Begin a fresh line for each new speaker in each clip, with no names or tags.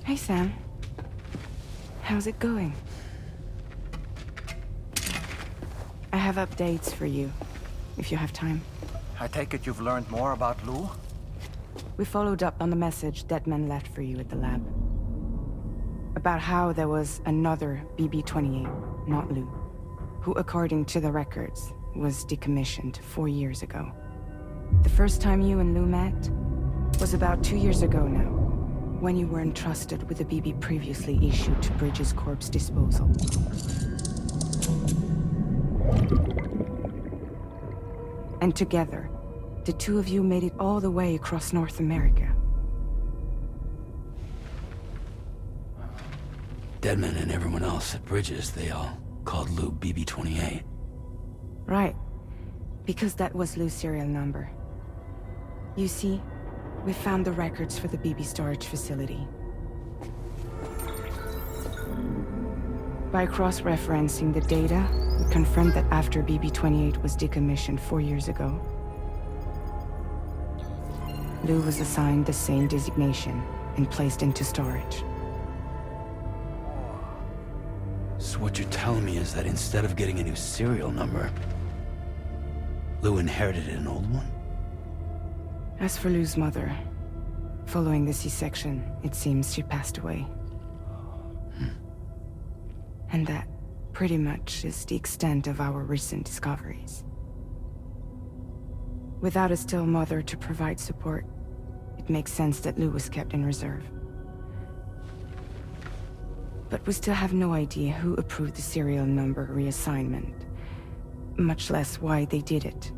Hey, Sam. How's it going? I have updates for you, if you have time.
I take it you've learned more about Lou?
We followed up on the message Deadman left for you at the lab. About how there was another BB-28, not Lou, who, according to the records, was decommissioned 4 years ago. The first time you and Lou met was about 2 years ago now, when you were entrusted with a BB previously issued to Bridges Corp's disposal. And together, the two of you made it all the way across North America.
Deadman and everyone else at Bridges, they all called Lou BB-28.
Right. Because that was Lou's serial number. You see, we found the records for the BB storage facility. By cross-referencing the data, we confirmed that after BB-28 was decommissioned 4 years ago, Lou was assigned the same designation and placed into storage.
So what you're telling me is that instead of getting a new serial number, Lou inherited an old one?
As for Lou's mother, following the C-section, it seems she passed away. And that, pretty much, is the extent of our recent discoveries. Without a still mother to provide support, it makes sense that Lou was kept in reserve. But we still have no idea who approved the serial number reassignment, much less why they did it.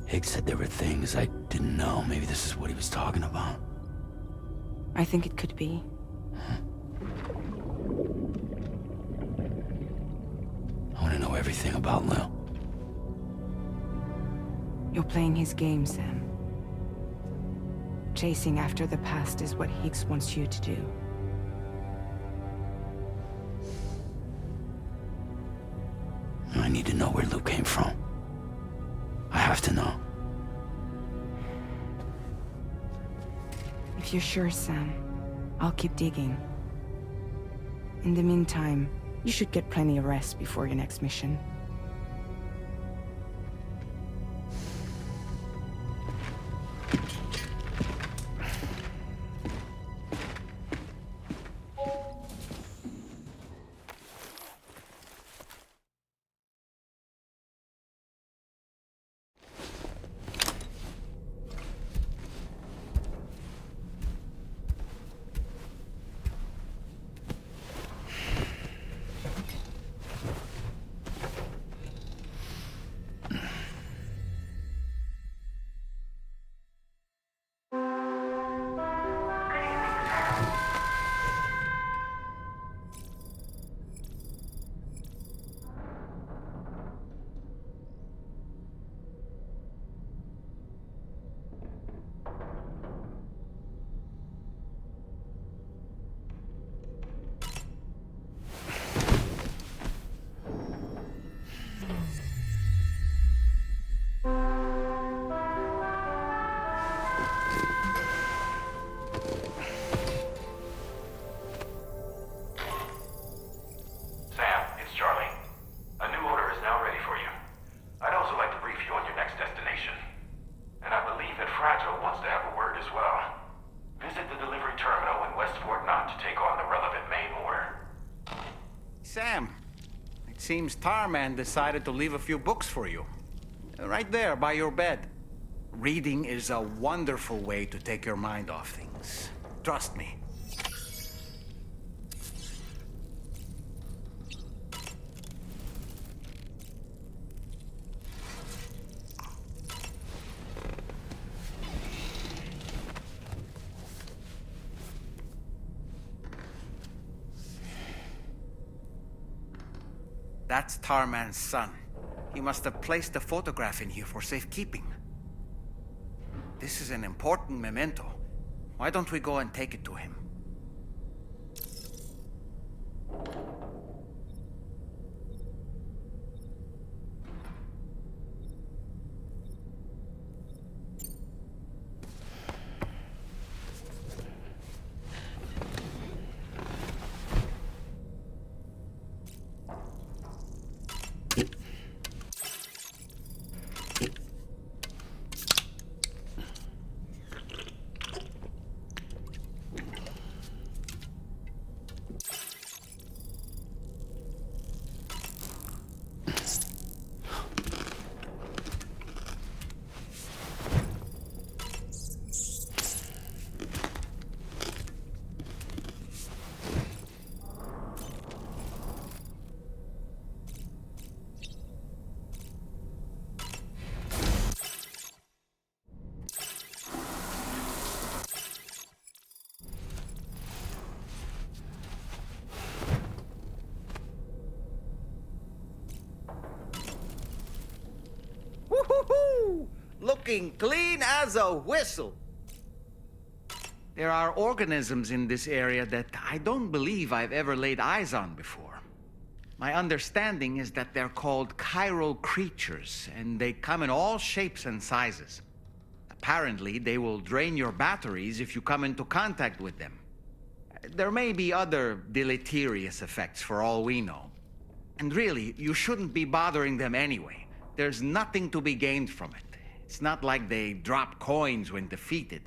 Higgs said there were things I didn't know. Maybe this is what he was talking about.
I think it could be.
I want to know everything about Lil.
You're playing his game, Sam. Chasing after the past is what Higgs wants you to do.
I need to know where Lou came from. I have to know.
If you're sure, Sam, I'll keep digging. In the meantime, you should get plenty of rest before your next mission.
Sam, it seems Tarman decided to leave a few books for you. Right there, by your bed. Reading is a wonderful way to take your mind off things. Trust me. That's Tarman's son. He must have placed the photograph in here for safekeeping. This is an important memento. Why don't we go and take it to him? Woo-hoo-hoo! Looking clean as a whistle. There are organisms in this area that I don't believe I've ever laid eyes on before. My understanding is that they're called chiral creatures, and they come in all shapes and sizes. Apparently, they will drain your batteries if you come into contact with them. There may be other deleterious effects for all we know. And really, you shouldn't be bothering them anyway. There's nothing to be gained from it. It's not like they drop coins when defeated.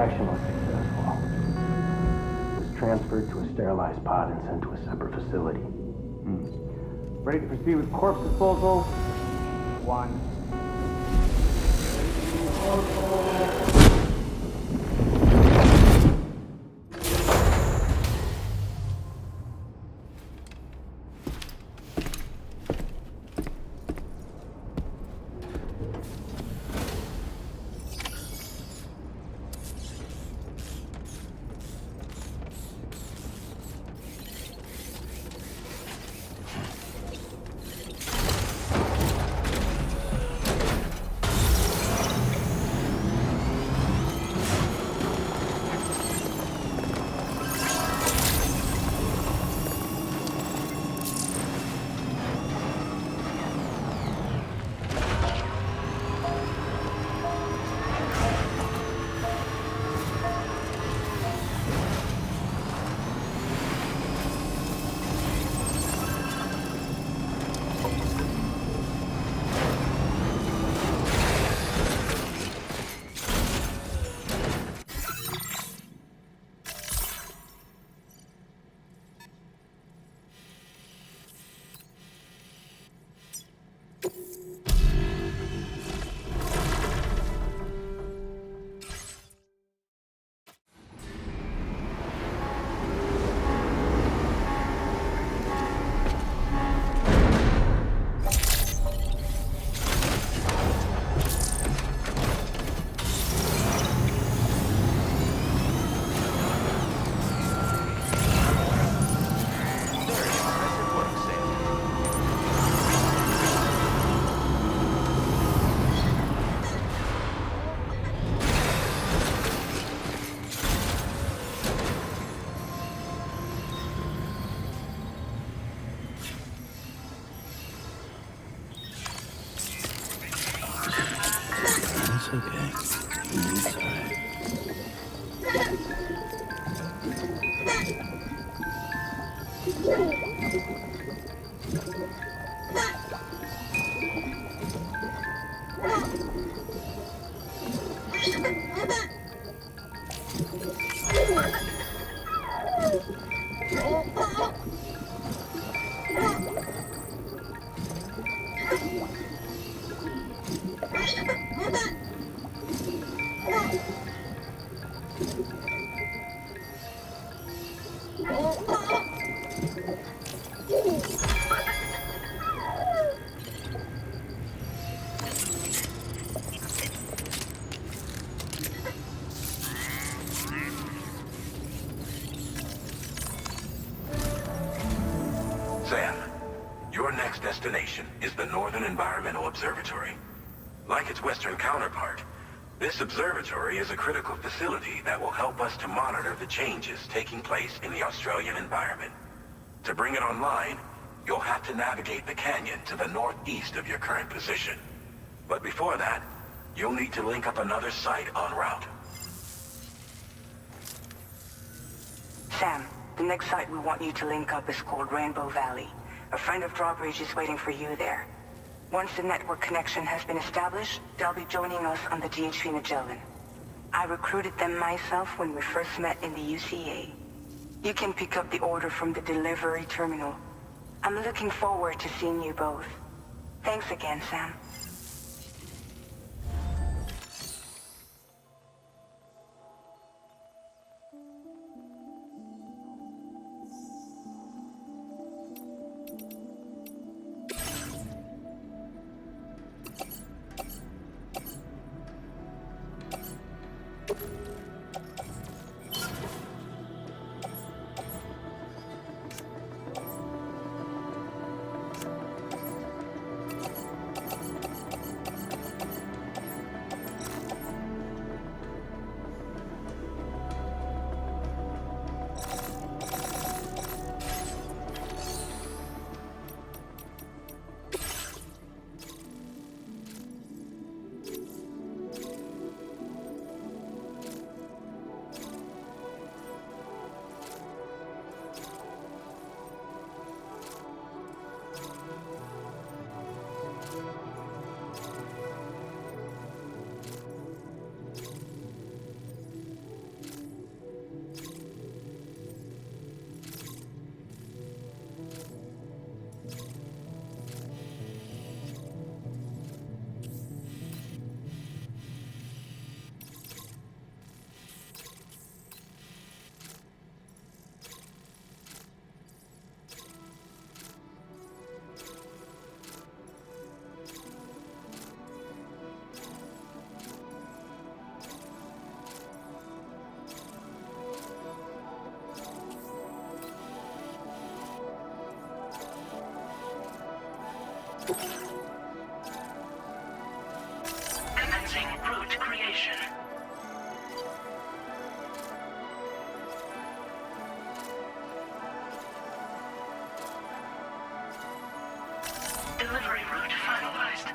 extraction was successful. It was transferred to a sterilized pod and sent to a separate facility.
Ready to proceed with corpse disposal? 1.
It's okay. I'm inside.
Sam, your next destination is the Northern Environmental Observatory. Like its Western counterpart, this observatory is a critical facility that will help us to monitor the changes taking place in the Australian environment. To bring it online, you'll have to navigate the canyon to the northeast of your current position. But before that, you'll need to link up another site en route.
Sam, the next site we want you to link up is called Rainbow Valley. A friend of Drawbridge is waiting for you there. Once the network connection has been established, they'll be joining us on the DHV Magellan. I recruited them myself when we first met in the UCA. You can pick up the order from the delivery terminal. I'm looking forward to seeing you both. Thanks again, Sam.
Commencing route creation. Delivery route finalized.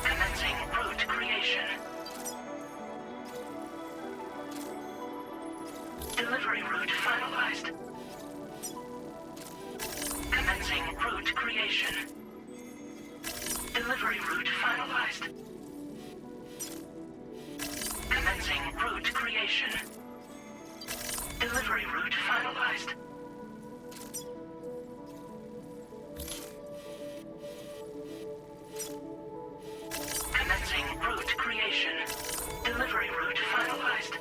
Commencing route creation. Delivery route finalized. Commencing route creation. Delivery route finalized. Commencing route creation. Delivery route finalized. Commencing route creation. Delivery route finalized.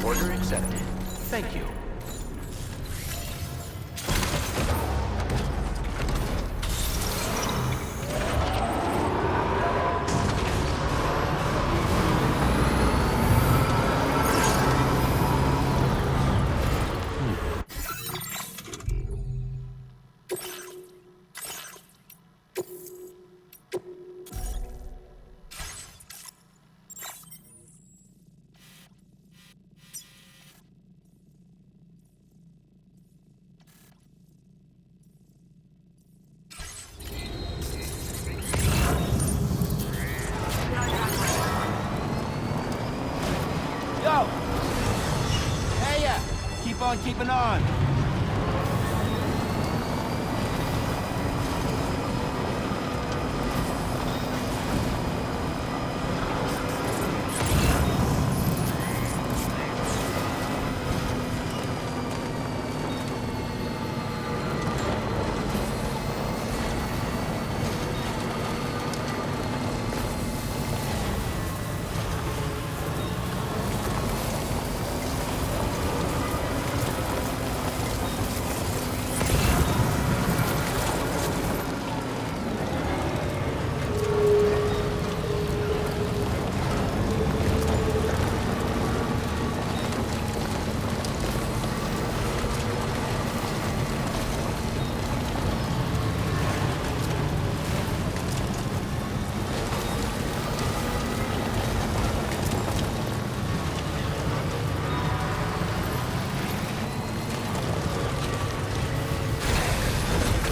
Order accepted. Thank you.
Yo! Hey, keep on keeping on.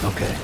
Okay.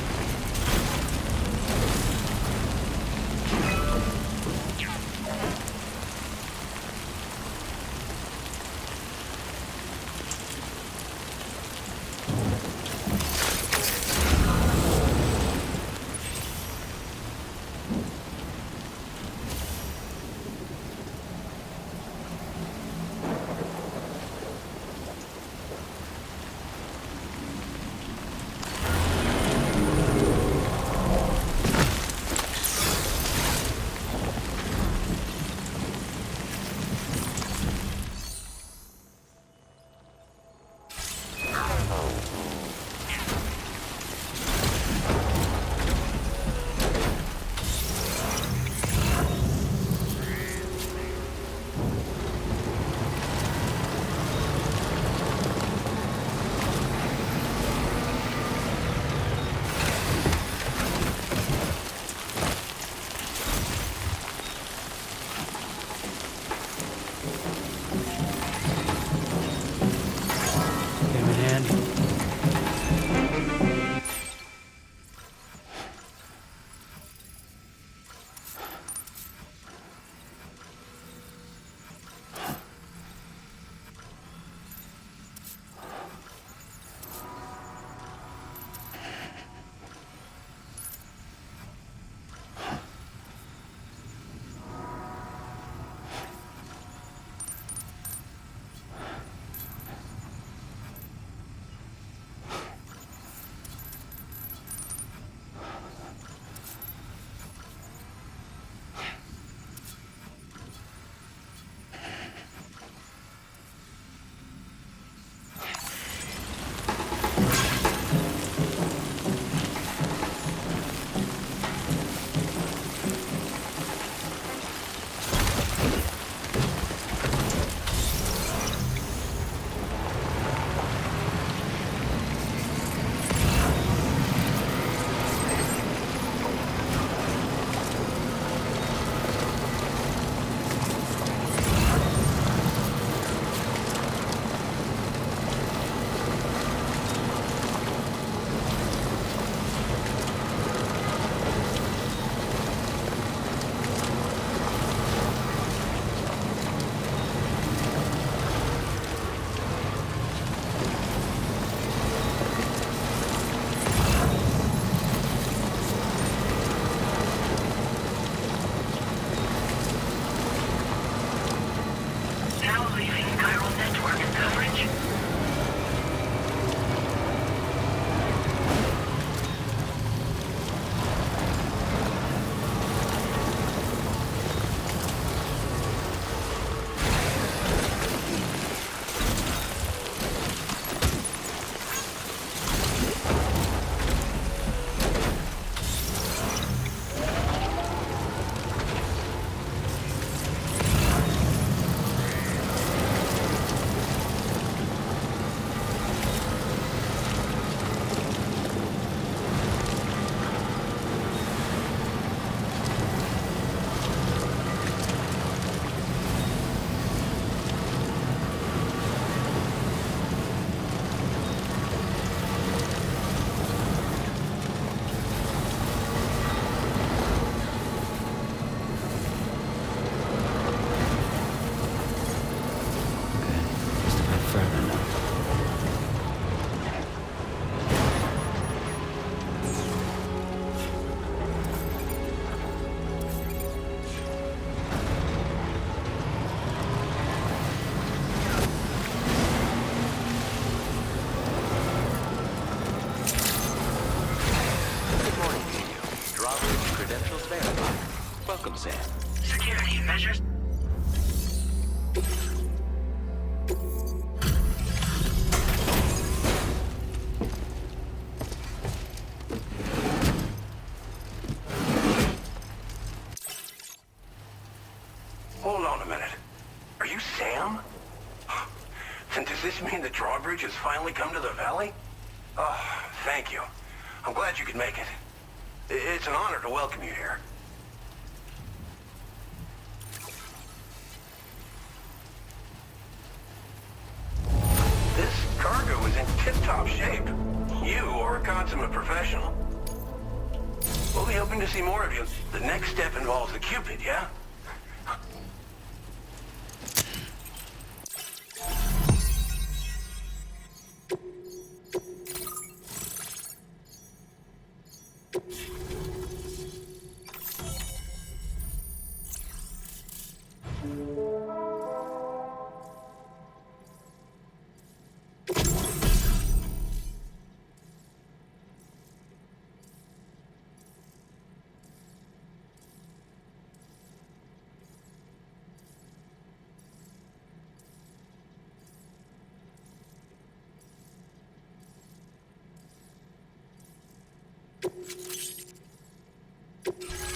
welcome, Sam.
Security measures. Hold on a minute. Are you Sam? Then does this mean the drawbridge has finally come to the valley? Oh, thank you. I'm glad you could make it. It's an honor to welcome you here. This cargo is in tip-top shape. You are a consummate professional. We'll be hoping to see more of you. The next step involves the Cupid, yeah?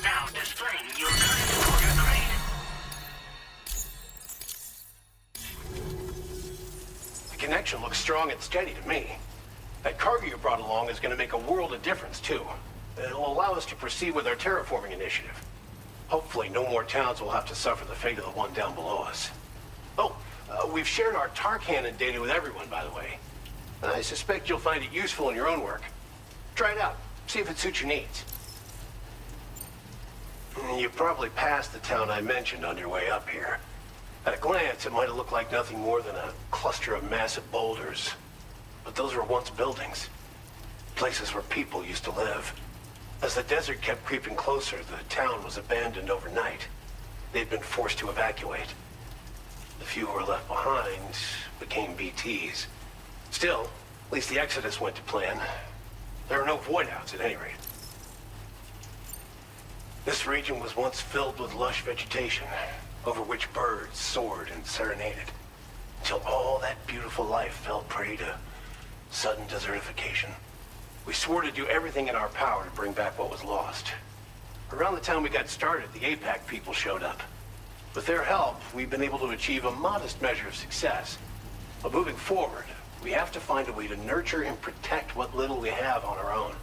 Now displaying your current order grade.
The connection looks strong and steady to me. That cargo you brought along is going to make a world of difference, too. It'll allow us to proceed with our terraforming initiative. Hopefully, no more towns will have to suffer the fate of the one down below us. Oh, we've shared our tar cannon data with everyone, by the way. I suspect you'll find it useful in your own work. Try it out. See if it suits your needs. You've probably passed the town I mentioned on your way up here. At a glance, it might have looked like nothing more than a cluster of massive boulders. But those were once buildings. Places where people used to live. As the desert kept creeping closer, the town was abandoned overnight. They'd been forced to evacuate. The few who were left behind became BTs. Still, at least the exodus went to plan. There are no void-outs at any rate. This region was once filled with lush vegetation, over which birds soared and serenaded, until all that beautiful life fell prey to sudden desertification. We swore to do everything in our power to bring back what was lost. Around the time we got started, the APAC people showed up. With their help, we've been able to achieve a modest measure of success. But moving forward, we have to find a way to nurture and protect what little we have on our own.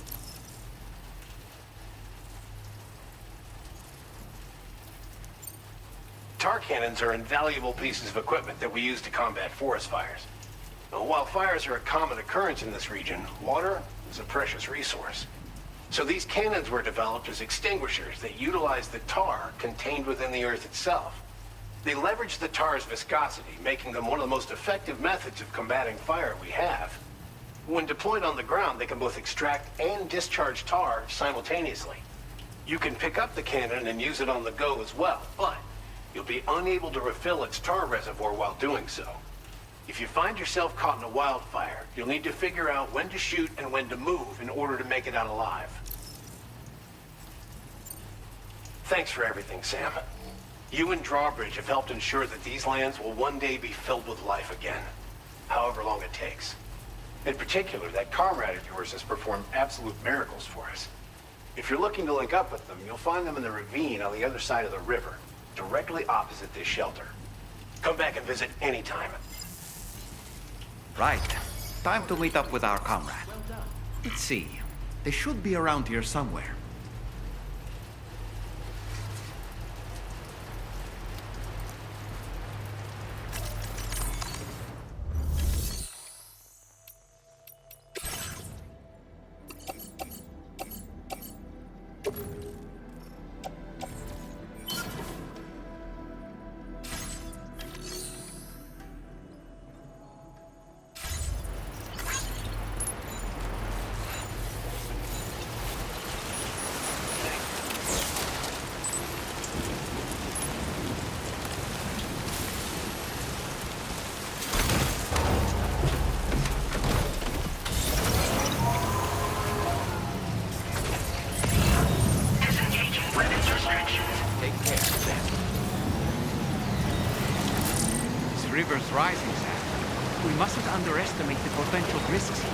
Tar cannons are invaluable pieces of equipment that we use to combat forest fires. Now, while fires are a common occurrence in this region, water is a precious resource. So these cannons were developed as extinguishers that utilize the tar contained within the earth itself. They leverage the tar's viscosity, making them one of the most effective methods of combating fire we have. When deployed on the ground, they can both extract and discharge tar simultaneously. You can pick up the cannon and use it on the go as well, but you'll be unable to refill its tar reservoir while doing so. If you find yourself caught in a wildfire, you'll need to figure out when to shoot and when to move in order to make it out alive. Thanks for everything, Sam. You and Drawbridge have helped ensure that these lands will one day be filled with life again, however long it takes. In particular, that comrade of yours has performed absolute miracles for us. If you're looking to link up with them, you'll find them in the ravine on the other side of the river, directly opposite this shelter. Come back and visit anytime.
Right. Time to meet up with our comrade. Let's see. They should be around here somewhere. river's rising, Sam. We mustn't underestimate the potential risks here.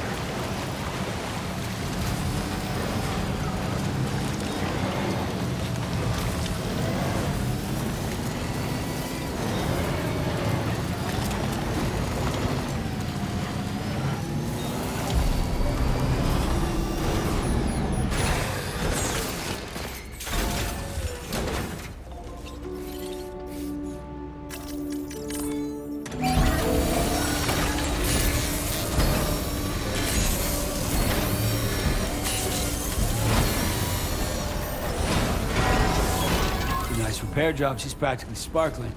Nice repair job. She's practically sparkling.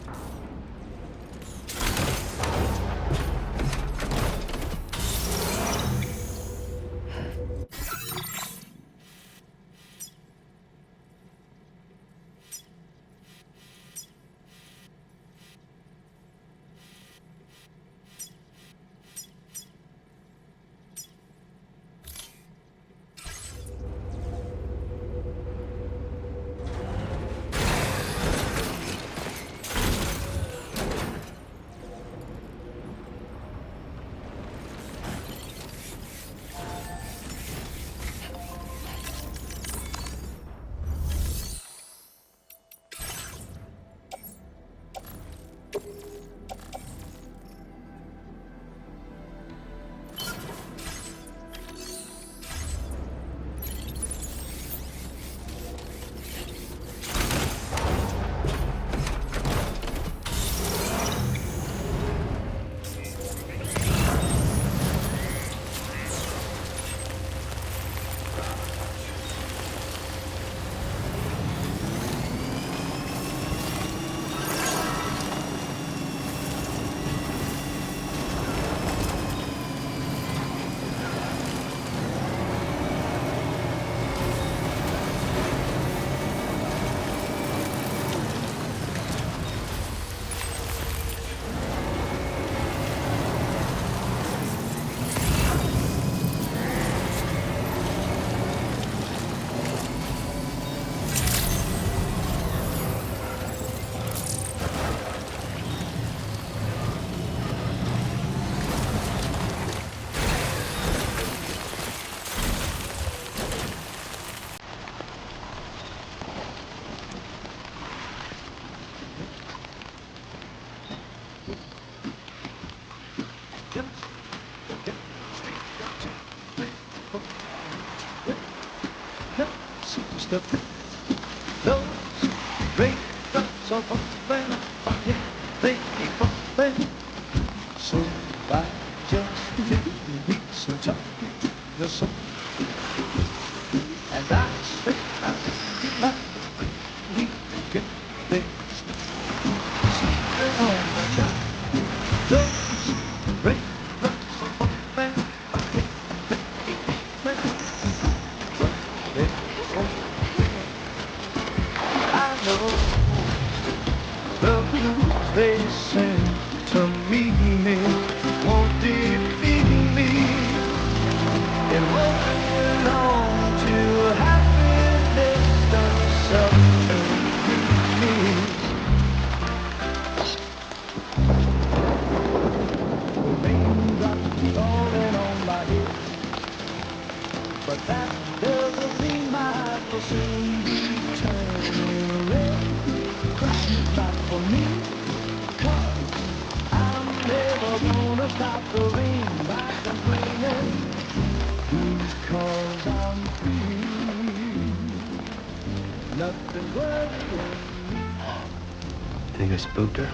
Think I spooked her?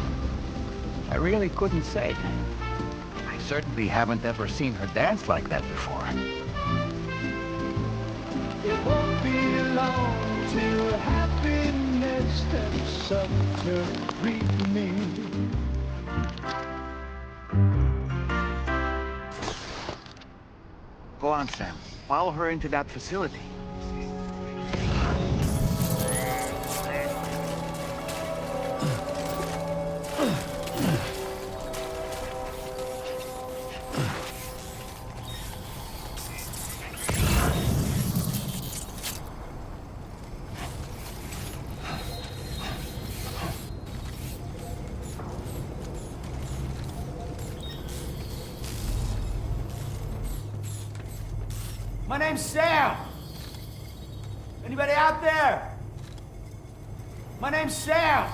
I really couldn't say. I certainly haven't ever seen her dance like that before.
It won't be long till happiness steps up to greet me.
Go on, Sam. Follow her into that facility.
My name's Sam. Anybody out there? My name's Sam.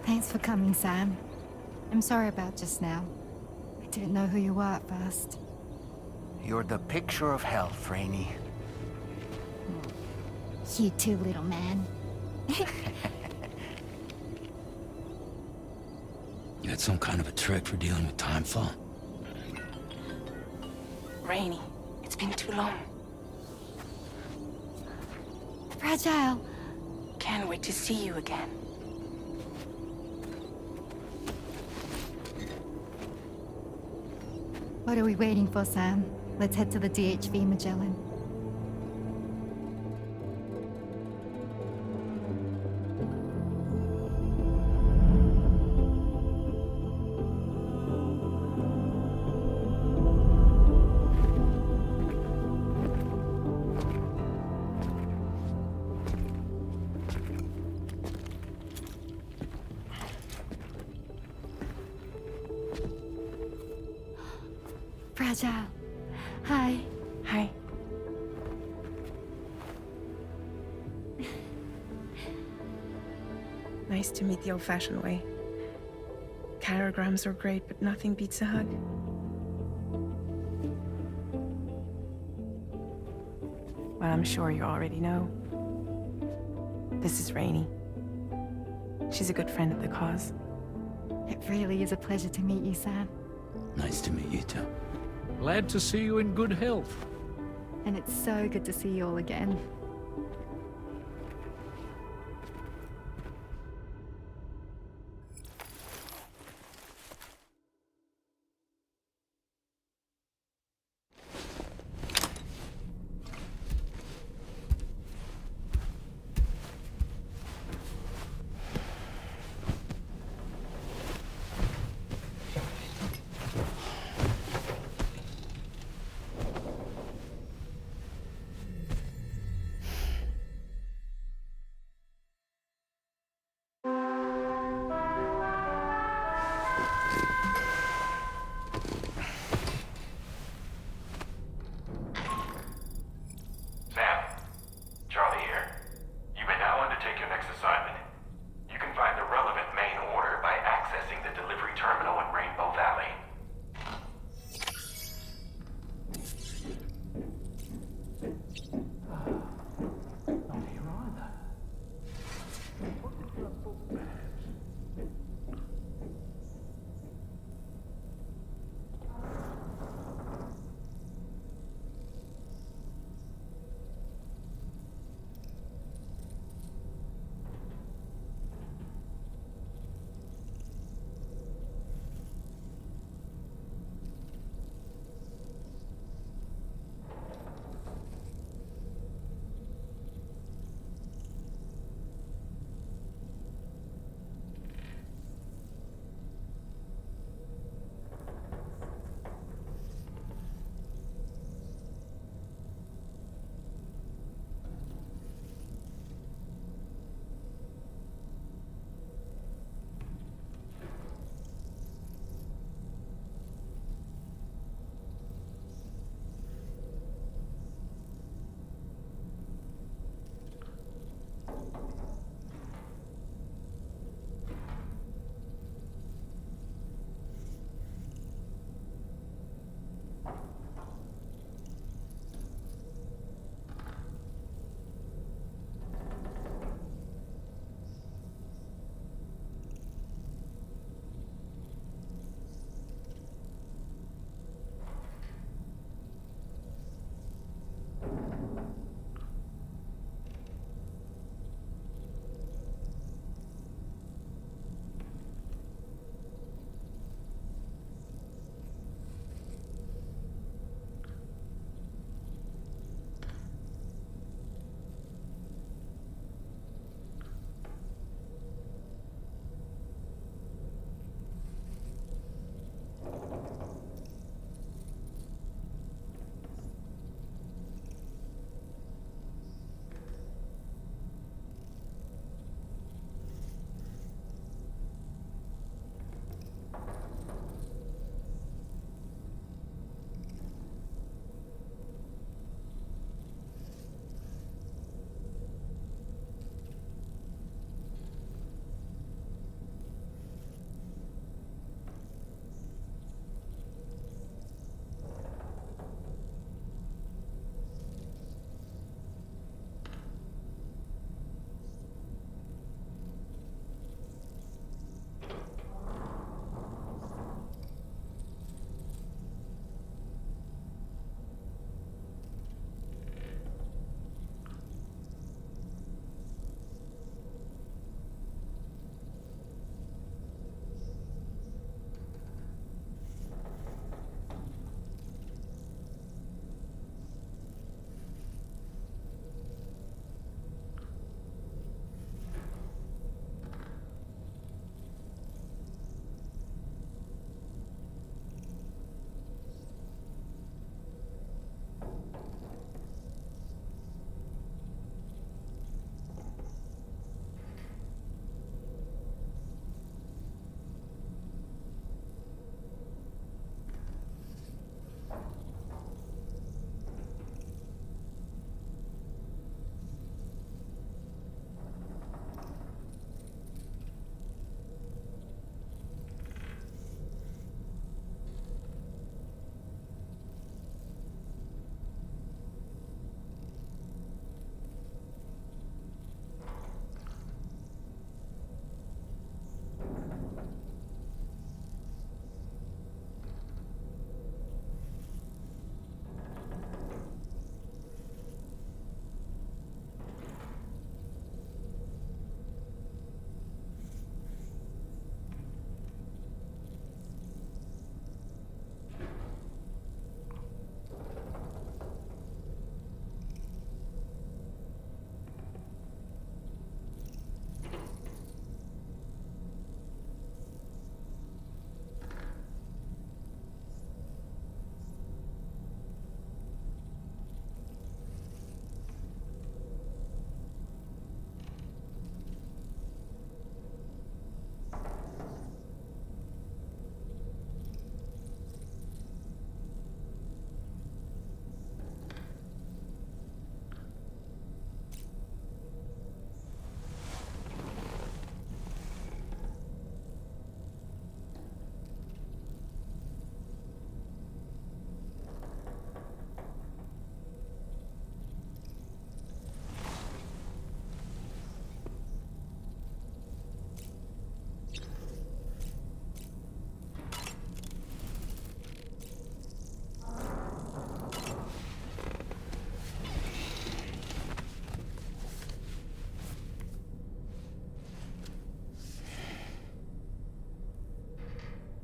Thanks for coming, Sam. I'm sorry about just now. I didn't know who you were at first.
You're the picture of health, Rainey.
You too, little man.
You had some kind of a trick for dealing with time fall?
Rainey, it's been too long.
Fragile.
Can't wait to see you again.
What are we waiting for, Sam? Let's head to the DHV Magellan. Fragile. Hi.
Hi. Nice to meet the old-fashioned way. Carograms are great, but nothing beats a hug. Well, I'm sure you already know. This is Rainey. She's a good friend of the cause.
It really is a pleasure to meet you, Sam.
Nice to meet you too.
Glad to see you in good health.
And it's so good to see you all again.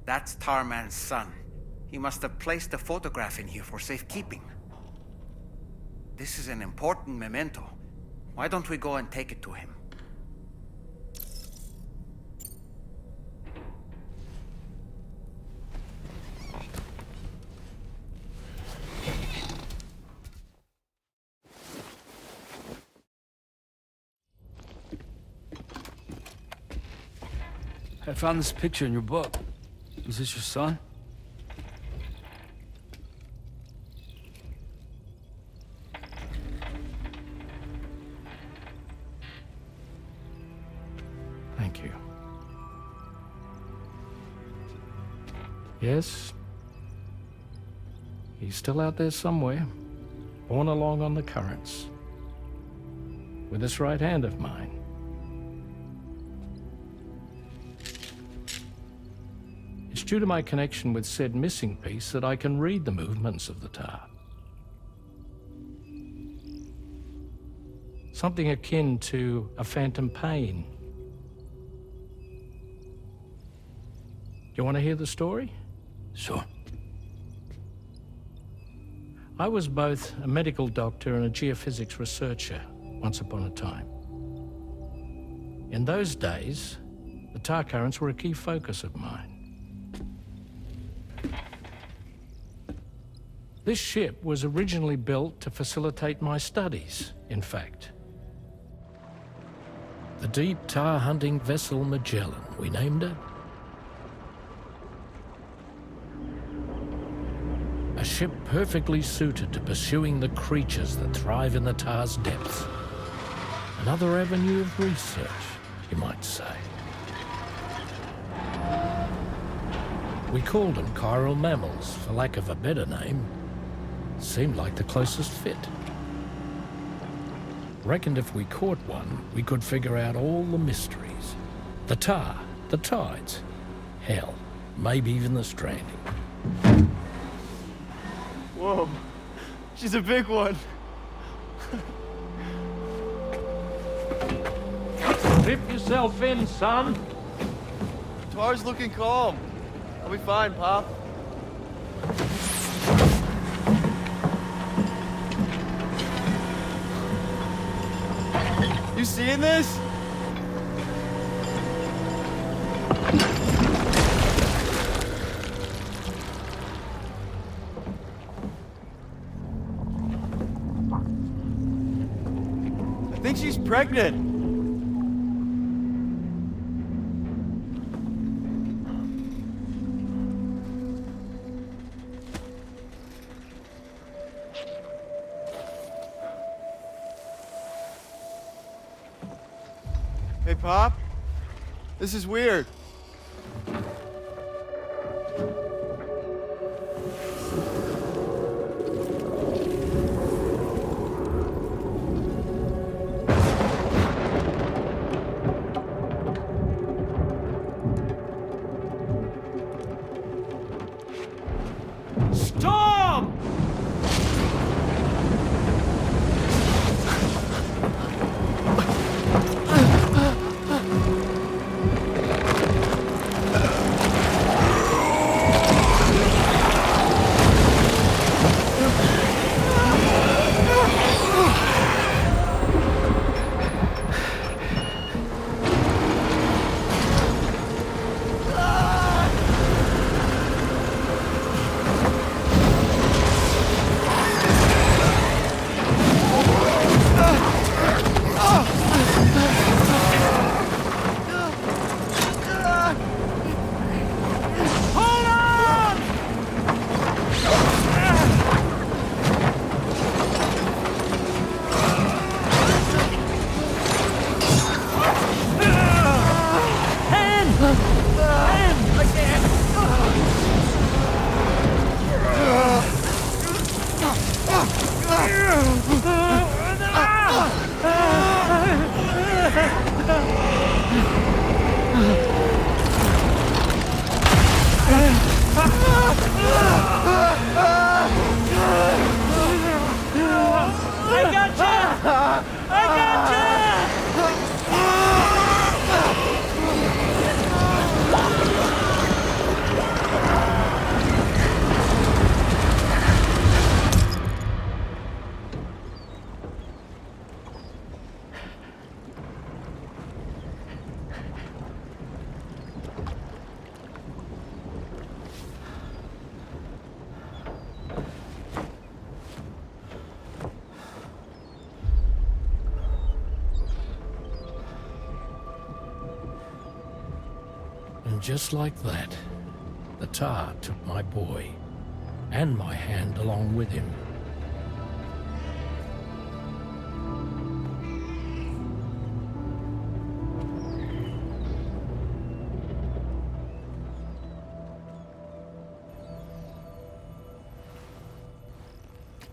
That's Tarman's son. He must have placed a photograph in here for safekeeping. This is an important memento. Why don't we go and take it to him?
I found this picture in your book. Is this your son?
Thank you. Yes. He's still out there somewhere, borne along on the currents. With this right hand of mine. It's due to my connection with said missing piece that I can read the movements of the tar. Something akin to a phantom pain. Do you want to hear the story?
Sure.
I was both a medical doctor and a geophysics researcher once upon a time. In those days, the tar currents were a key focus of mine. This ship was originally built to facilitate my studies, in fact. The deep tar hunting vessel Magellan, we named it. A ship perfectly suited to pursuing the creatures that thrive in the tar's depths. Another avenue of research, you might say. We called them chiral mammals, for lack of a better name. Seemed like the closest fit. Reckoned if we caught one, we could figure out all the mysteries. The tar, the tides, hell, maybe even the stranding.
Whoa, she's a big one.
Dip yourself in, son.
Tar's looking calm. I'll be fine, Pop. You seeing this? I think she's pregnant. Hey, Pop. This is weird.
Storm! And just like that, the tar took my boy, and my hand along with him.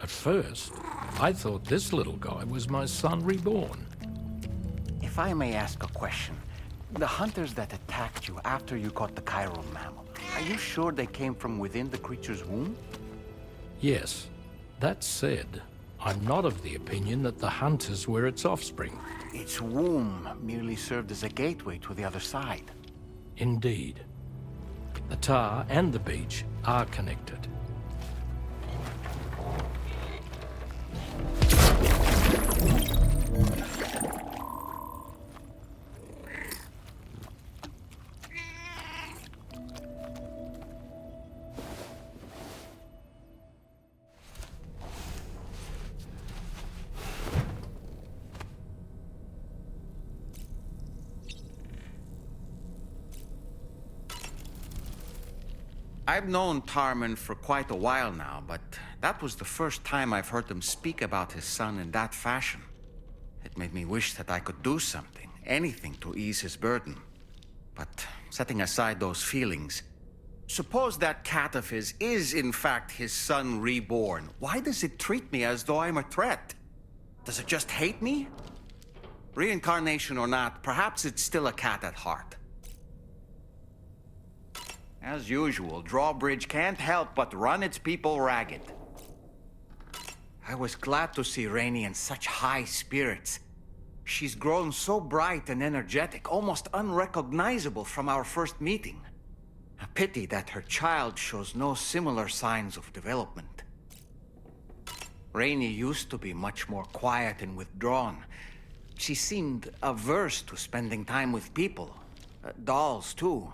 At first, I thought this little guy was my son reborn.
If I may ask a question, the hunters that attacked you after you caught the chiral mammal, are you sure they came from within the creature's womb?
Yes. That said, I'm not of the opinion that the hunters were its offspring.
Its womb merely served as a gateway to the other side.
Indeed. The tar and the beach are connected.
I've known Tarman for quite a while now, but that was the first time I've heard him speak about his son in that fashion. It made me wish that I could do something, anything to ease his burden. But setting aside those feelings, suppose that cat of his is in fact his son reborn. Why does it treat me as though I'm a threat? Does it just hate me? Reincarnation or not, perhaps it's still a cat at heart. As usual, Drawbridge can't help but run its people ragged. I was glad to see Rainey in such high spirits. She's grown so bright and energetic, almost unrecognizable from our first meeting. A pity that her child shows no similar signs of development. Rainey used to be much more quiet and withdrawn. She seemed averse to spending time with people. Dolls, too.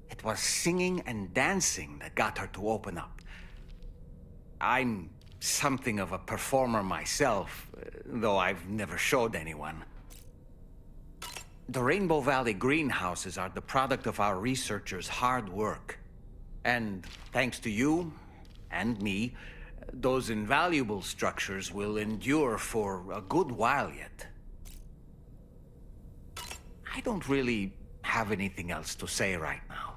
It was singing and dancing that got her to open up. I'm something of a performer myself, though I've never showed anyone. The Rainbow Valley greenhouses are the product of our researchers' hard work. And thanks to you and me, those invaluable structures will endure for a good while yet. I don't really have anything else to say right now.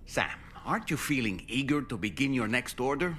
Sam, aren't you feeling eager to begin your next order?